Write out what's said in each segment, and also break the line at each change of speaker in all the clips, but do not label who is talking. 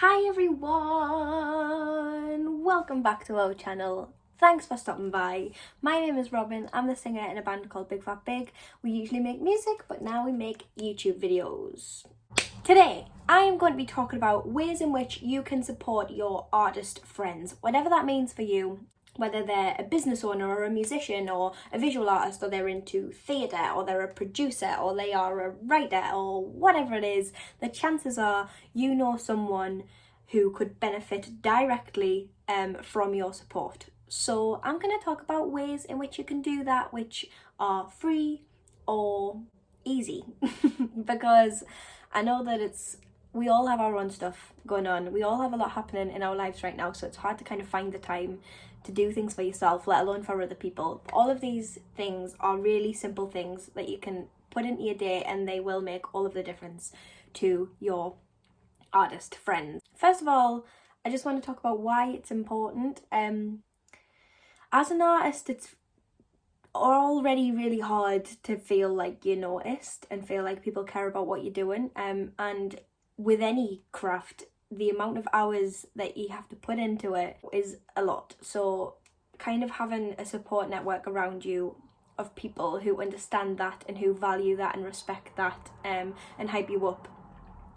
Hi everyone! Welcome back to our channel. Thanks for stopping by. My name is Robin. I'm the singer in a band called Big Fat Big. We usually make music, but now we make YouTube videos. Today, I am going to be talking about ways in which you can support your artist friends, whatever that means for you. Whether they're a business owner or a musician or a visual artist, or they're into theatre or they're a producer or they are a writer or whatever it is, the chances are you know someone who could benefit directly from your support. So I'm going to talk about ways in which you can do that which are free or easy because I know that we all have our own stuff going on. We all have a lot happening in our lives right now, so it's hard to kind of find the time to do things for yourself, let alone for other people. All of these things are really simple things that you can put into your day and they will make all of the difference to your artist friends. First of all, I just want to talk about why it's important. As an artist, it's already really hard to feel like you're noticed and feel like people care about what you're doing. And with any craft, the amount of hours that you have to put into it is a lot. So kind of having a support network around you of people who understand that and who value that and respect that and hype you up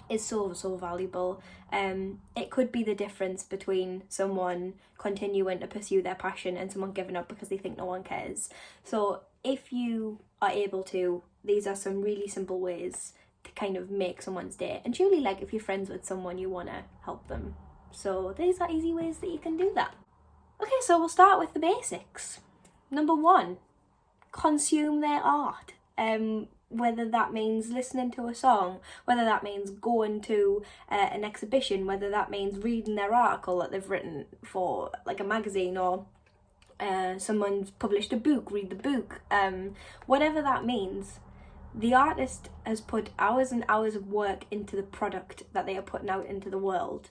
is so valuable. It could be the difference between someone continuing to pursue their passion and someone giving up because they think no one cares. So if you are able to, these are some really simple ways to kind of make someone's day, and truly, like, if you're friends with someone, you want to help them. So these are easy ways that you can do that. Okay, so we'll start with the basics. Number one, consume their art. Whether that means listening to a song, whether that means going to an exhibition, whether that means reading their article that they've written for like a magazine, or someone's published a book, read the book, whatever that means. The artist has put hours and hours of work into the product that they are putting out into the world.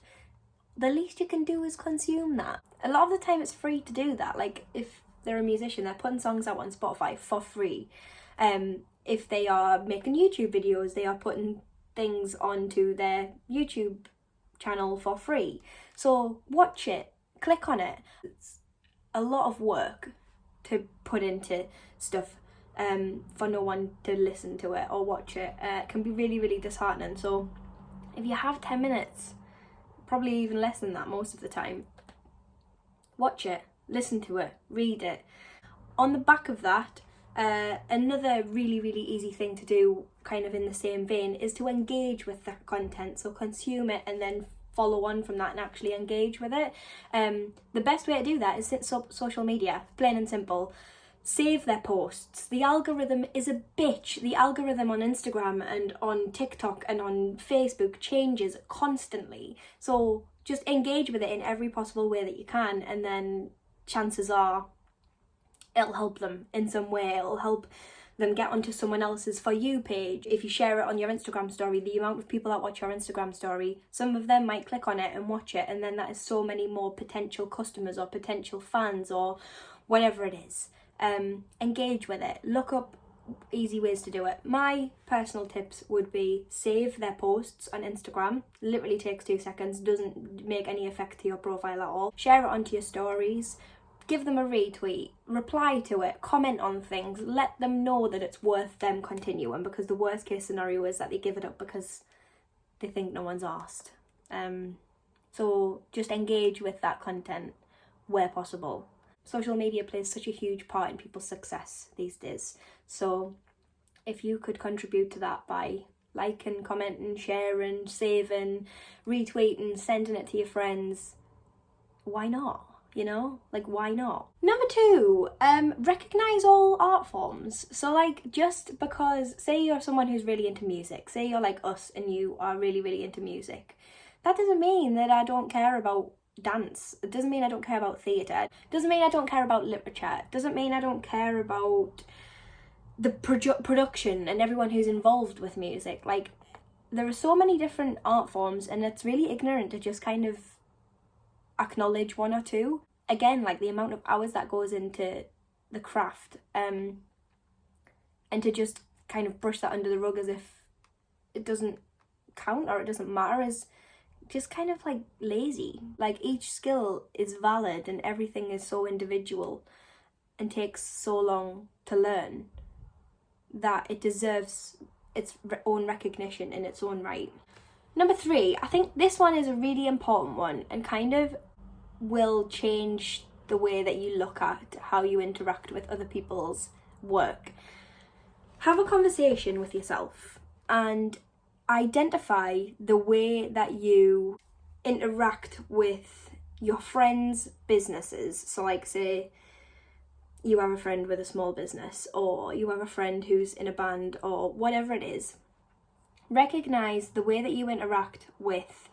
The least you can do is consume that. A lot of the time it's free to do that. Like, if they're a musician, they're putting songs out on Spotify for free. If they are making YouTube videos, they are putting things onto their YouTube channel for free. So watch it, click on it. It's a lot of work to put into stuff for no one to listen to it or watch it. It can be really disheartening. So if you have 10 minutes, probably even less than that most of the time, watch it, listen to it, read it. On the back of that, another really easy thing to do, kind of in the same vein, is to engage with that content. So consume it and then follow on from that and actually engage with it. The best way to do that is social media, plain and simple. Save their posts. The algorithm is a bitch. The algorithm on Instagram and on TikTok and on Facebook changes constantly. So just engage with it in every possible way that you can, and then chances are it'll help them in some way. It'll help them get onto someone else's For You page. If you share it on your Instagram story, the amount of people that watch your Instagram story, some of them might click on it and watch it, and then that is so many more potential customers or potential fans or whatever it is. Engage with it. Look up easy ways to do it. My personal tips would be save their posts on Instagram. Literally takes 2 seconds, doesn't make any effect to your profile at all. Share it onto your stories. Give them a retweet, reply to it, comment on things, let them know that it's worth them continuing, because the worst case scenario is that they give it up because they think no one's asked. So just engage with that content where possible. Social media plays such a huge part in people's success these days. So if you could contribute to that by liking, commenting, sharing, saving, retweeting, sending it to your friends, why not? You know, like, why not? Number two, recognize all art forms. So, like, just because, say you're someone who's really into music, say you're like us and you are really into music, that doesn't mean that I don't care about dance. It doesn't mean I don't care about theatre. It doesn't mean I don't care about literature. It doesn't mean I don't care about the production and everyone who's involved with music. Like, there are so many different art forms, and it's really ignorant to just kind of acknowledge one or two. Again, like, the amount of hours that goes into the craft, and to just kind of brush that under the rug as if it doesn't count or it doesn't matter is just kind of like lazy. Like each skill is valid and everything is so individual and takes so long to learn that it deserves its own recognition in its own right. Number 3, I think this one is a really important one and kind of will change the way that you look at how you interact with other people's work. Have a conversation with yourself and identify the way that you interact with your friends' businesses. So like say you have a friend with a small business, or you have a friend who's in a band, or whatever it is. Recognize the way that you interact with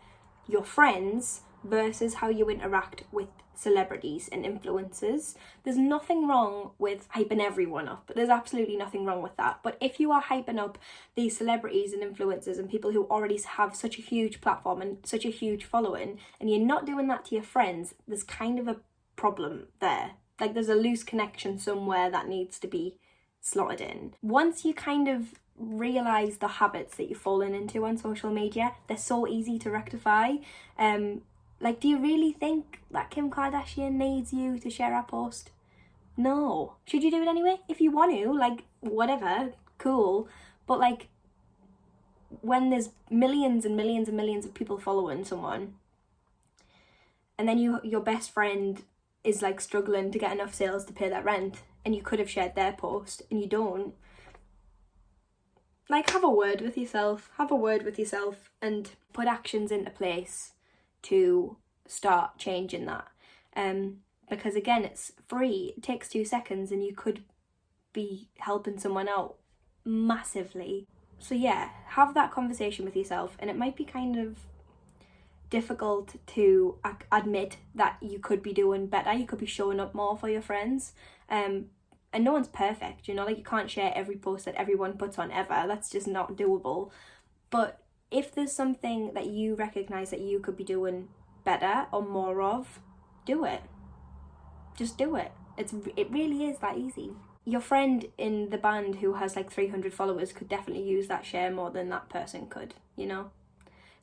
your friends versus how you interact with celebrities and influencers. There's nothing wrong with hyping everyone up. There's absolutely nothing wrong with that. But if you are hyping up these celebrities and influencers and people who already have such a huge platform and such a huge following, and you're not doing that to your friends, there's kind of a problem there. Like there's a loose connection somewhere that needs to be slotted in. Once you kind of realize the habits that you've fallen into on social media, they're so easy to rectify. Like, do you really think that Kim Kardashian needs you to share her post? No. Should you do it anyway? If you want to, like, whatever, cool. But like, when there's millions and millions and millions of people following someone, and then your best friend is like struggling to get enough sales to pay that rent, and you could have shared their post and you don't, like, have a word with yourself and put actions into place to start changing that. Because again, it's free, it takes 2 seconds, and you could be helping someone out massively. So yeah, have that conversation with yourself, and it might be kind of difficult to admit that you could be doing better, you could be showing up more for your friends, and no one's perfect, you know, like you can't share every post that everyone puts on ever, that's just not doable. But if there's something that you recognise that you could be doing better or more of, do it. Just do it. It really is that easy. Your friend in the band who has like 300 followers could definitely use that share more than that person could, you know?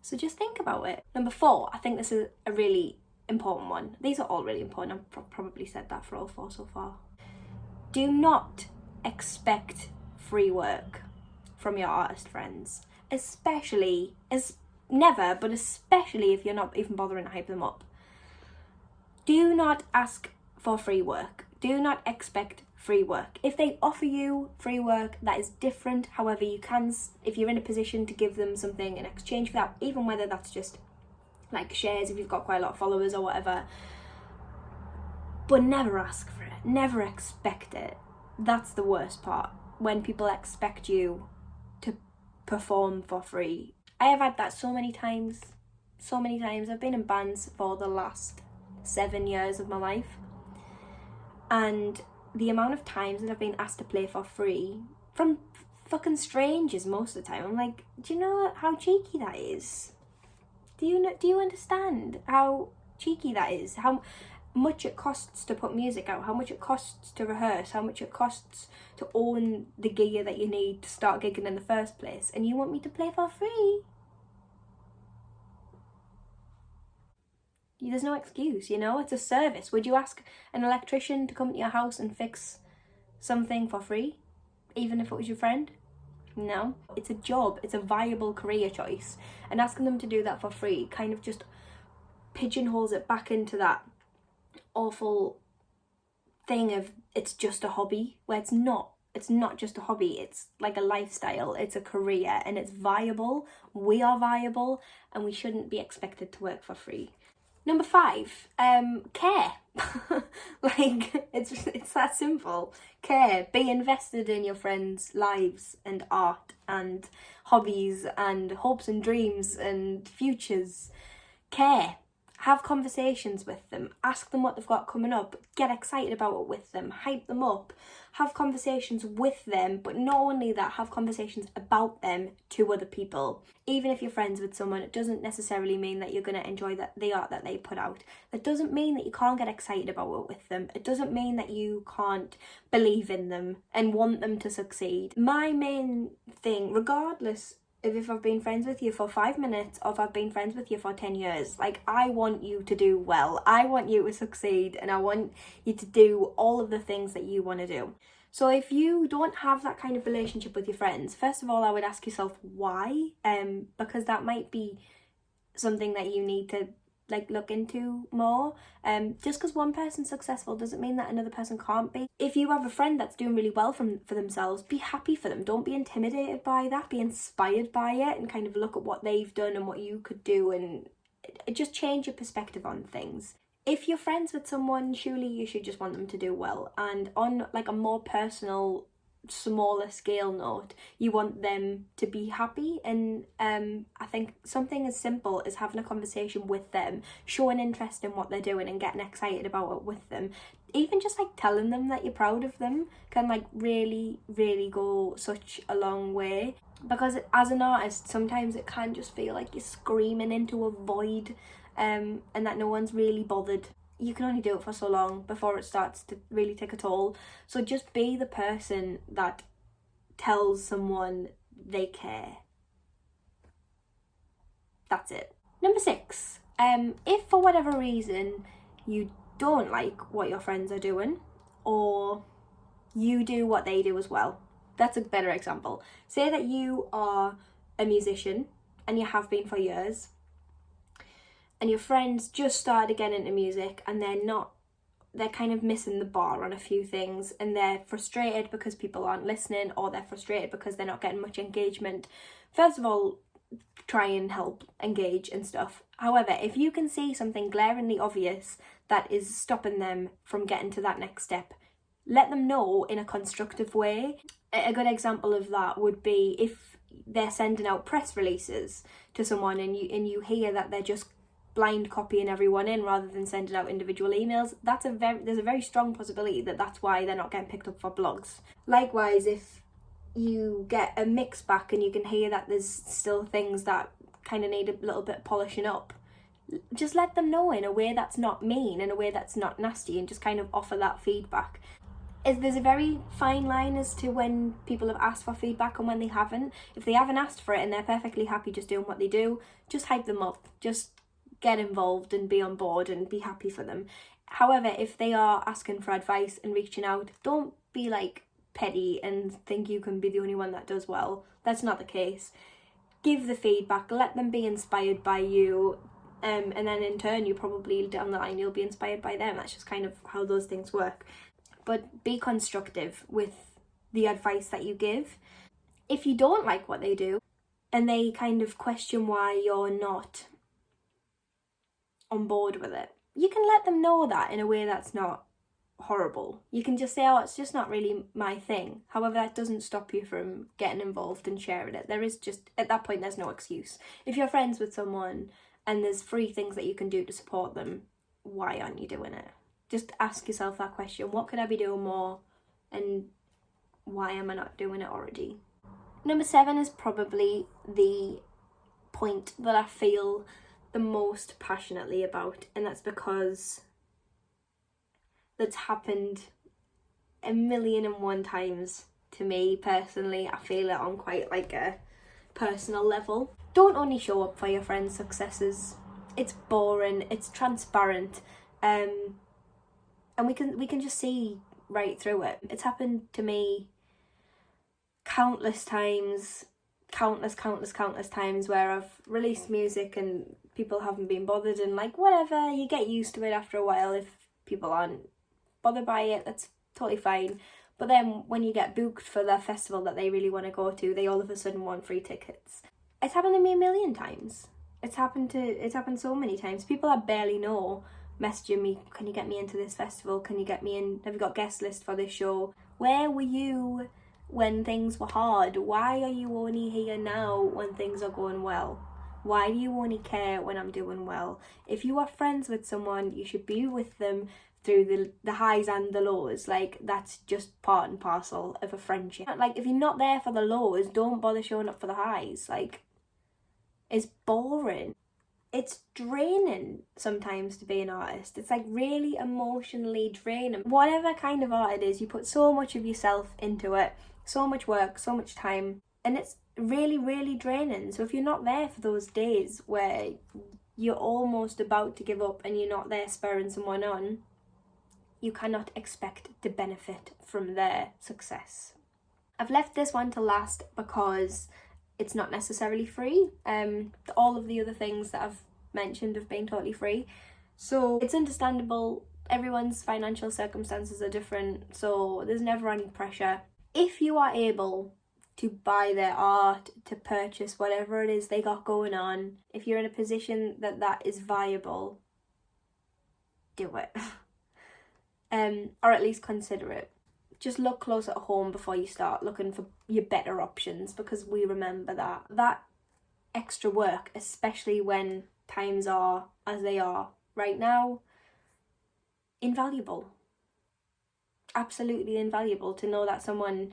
So just think about it. Number 4, I think this is a really important one. These are all really important. I've probably said that for all 4 so far. Do not expect free work from your artist friends. Especially if you're not even bothering to hype them up. Do not ask for free work. Do not expect free work. If they offer you free work, that is different. However, you can, if you're in a position to give them something in exchange for that, even whether that's just like shares if you've got quite a lot of followers or whatever. But never ask for it. Never expect it. That's the worst part. When people expect you to perform for free. I have had that so many times. I've been in bands for the last 7 years of my life, and the amount of times that I've been asked to play for free from fucking strangers most of the time, I'm like, do you know how cheeky that is? Do you understand how cheeky that is? How much it costs to put music out, how much it costs to rehearse, how much it costs to own the gear that you need to start gigging in the first place, and you want me to play for free? There's no excuse, you know, it's a service. Would you ask an electrician to come to your house and fix something for free, even if it was your friend? No. It's a job, it's a viable career choice, and asking them to do that for free kind of just pigeonholes it back into that awful thing of it's just a hobby, where it's not just a hobby, it's like a lifestyle, it's a career, and it's viable. We are viable, and we shouldn't be expected to work for free. Number 5, care. Like, it's that simple. Care. Be invested in your friends' lives and art and hobbies and hopes and dreams and futures. Care. Have conversations with them. Ask them what they've got coming up. Get excited about it with them. Hype them up. Have conversations with them, but not only that, have conversations about them to other people. Even if you're friends with someone, it doesn't necessarily mean that you're going to enjoy the art that they put out. That doesn't mean that you can't get excited about it with them. It doesn't mean that you can't believe in them and want them to succeed. My main thing, regardless if I've been friends with you for 5 minutes or if I've been friends with you for 10 years, like, I want you to do well. I want you to succeed, and I want you to do all of the things that you want to do. So if you don't have that kind of relationship with your friends, first of all, I would ask yourself why, because that might be something that you need to like look into more. Just because one person's successful doesn't mean that another person can't be. If you have a friend that's doing really well for themselves, be happy for them. Don't be intimidated by that. Be inspired by it and kind of look at what they've done and what you could do, and just change your perspective on things. If you're friends with someone, surely you should just want them to do well. And on like a more personal, smaller scale note, you want them to be happy. And I think something as simple as having a conversation with them, showing interest in what they're doing and getting excited about it with them, even just like telling them that you're proud of them, can like really go such a long way. Because as an artist, sometimes it can just feel like you're screaming into a void, and that no one's really bothered. You can only do it for so long before it starts to really take a toll. So just be the person that tells someone they care. That's it. Number 6, if for whatever reason you don't like what your friends are doing, or you do what they do as well. That's a better example. Say that you are a musician and you have been for years, and your friends just started getting into music and they're kind of missing the bar on a few things, and they're frustrated because people aren't listening, or they're frustrated because they're not getting much engagement. First of all, try and help engage and stuff. However, if you can see something glaringly obvious that is stopping them from getting to that next step, let them know in a constructive way. A good example of that would be if they're sending out press releases to someone and you hear that they're just blind copying everyone in rather than sending out individual emails. There's a very strong possibility that that's why they're not getting picked up for blogs. Likewise, if you get a mix back and you can hear that there's still things that kind of need a little bit of polishing up, just let them know in a way that's not mean, in a way that's not nasty, and just kind of offer that feedback. There's a very fine line as to when people have asked for feedback and when they haven't. If they haven't asked for it and they're perfectly happy just doing what they do, just hype them up. Just get involved and be on board and be happy for them. However, if they are asking for advice and reaching out, don't be like petty and think you can be the only one that does well. That's not the case. Give the feedback, let them be inspired by you, and then in turn you probably down the line you'll be inspired by them. That's just kind of how those things work. But be constructive with the advice that you give. If you don't like what they do and they kind of question why you're not on board with it, you can let them know that in a way that's not horrible. You can just say, oh, it's just not really my thing. However, that doesn't stop you from getting involved and sharing it. There is just, at that point, there's no excuse. If you're friends with someone and there's free things that you can do to support them, why aren't you doing it? Just ask yourself that question. What could I be doing more, and why am I not doing it already? Number 7 is probably the point that I feel the most passionately about, and that's because that's happened 1,000,001 times to me personally. I feel it on quite like a personal level. Don't only show up for your friends' successes. It's boring, it's transparent, and we can just see right through it. It's happened to me countless times, countless times where I've released music and people haven't been bothered, and like, whatever, you get used to it after a while. If people aren't bothered by it, that's totally fine. But then when you get booked for the festival that they really want to go to, they all of a sudden want free tickets. It's happened to me 1,000,000 times. It's happened so many times. People I barely know messaging me, can you get me into this festival? Can you get me in? Have you got guest list for this show? Where were you when things were hard? Why are you only here now when things are going well? Why do you only care when I'm doing well? If you are friends with someone, you should be with them through the highs and the lows. Like, that's just part and parcel of a friendship. Like, if you're not there for the lows, don't bother showing up for the highs. Like, it's boring. It's draining sometimes to be an artist. It's like really emotionally draining. Whatever kind of art it is, you put so much of yourself into it, so much work, so much time, and it's really, really draining. So if you're not there for those days where you're almost about to give up and you're not there spurring someone on, you cannot expect to benefit from their success. I've left this one to last because it's not necessarily free. All of the other things that I've mentioned have been totally free. So it's understandable, everyone's financial circumstances are different, so there's never any pressure. If you are able to buy their art, to purchase whatever it is they got going on, if you're in a position that is viable, do it. Or at least consider it. Just look close at home before you start looking for your better options, because we remember that extra work, especially when times are as they are right now, invaluable. Absolutely invaluable to know that someone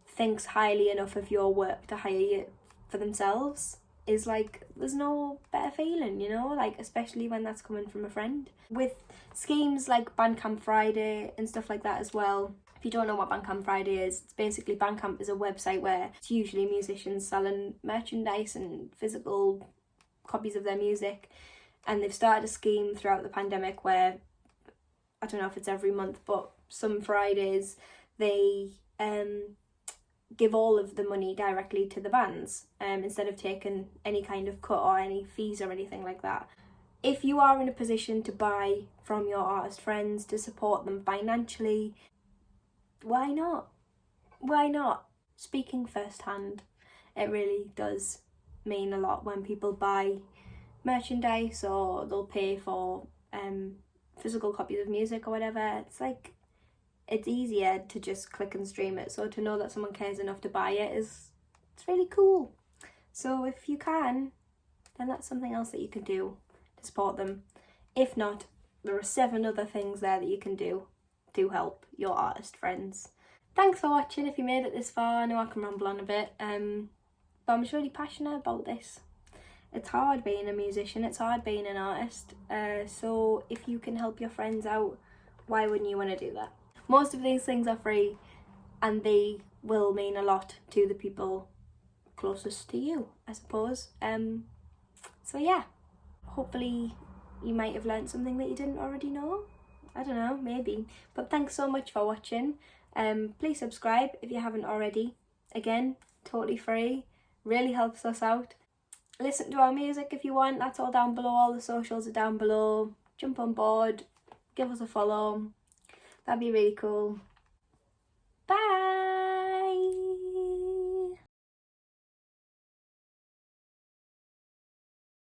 thinks highly enough of your work to hire you for themselves is like, there's no better feeling, you know, like especially when that's coming from a friend. With schemes like Bandcamp Friday and stuff like that as well. If you don't know what Bandcamp Friday is, it's basically, Bandcamp is a website where it's usually musicians selling merchandise and physical copies of their music, and they've started a scheme throughout the pandemic where, I don't know if it's every month, but some Fridays they give all of the money directly to the bands, instead of taking any kind of cut or any fees or anything like that. If you are in a position to buy from your artist friends, to support them financially, why not? Why not? Speaking firsthand, it really does mean a lot when people buy merchandise or they'll pay for physical copies of music or whatever. It's like, it's easier to just click and stream it, so to know that someone cares enough to buy it it's really cool. So if you can, then that's something else that you can do to support them. If not, there are 7 other things there that you can do to help your artist friends. Thanks for watching. If you made it this far, I know I can ramble on a bit, but I'm just really passionate about this. It's hard being a musician, it's hard being an artist, so if you can help your friends out, why wouldn't you want to do that? Most of these things are free and they will mean a lot to the people closest to you, I suppose. So yeah, hopefully you might have learned something that you didn't already know. I don't know, maybe. But thanks so much for watching. Please subscribe if you haven't already. Again, totally free, really helps us out. Listen to our music if you want, that's all down below, all the socials are down below. Jump on board, give us a follow. That'd be really cool. Bye!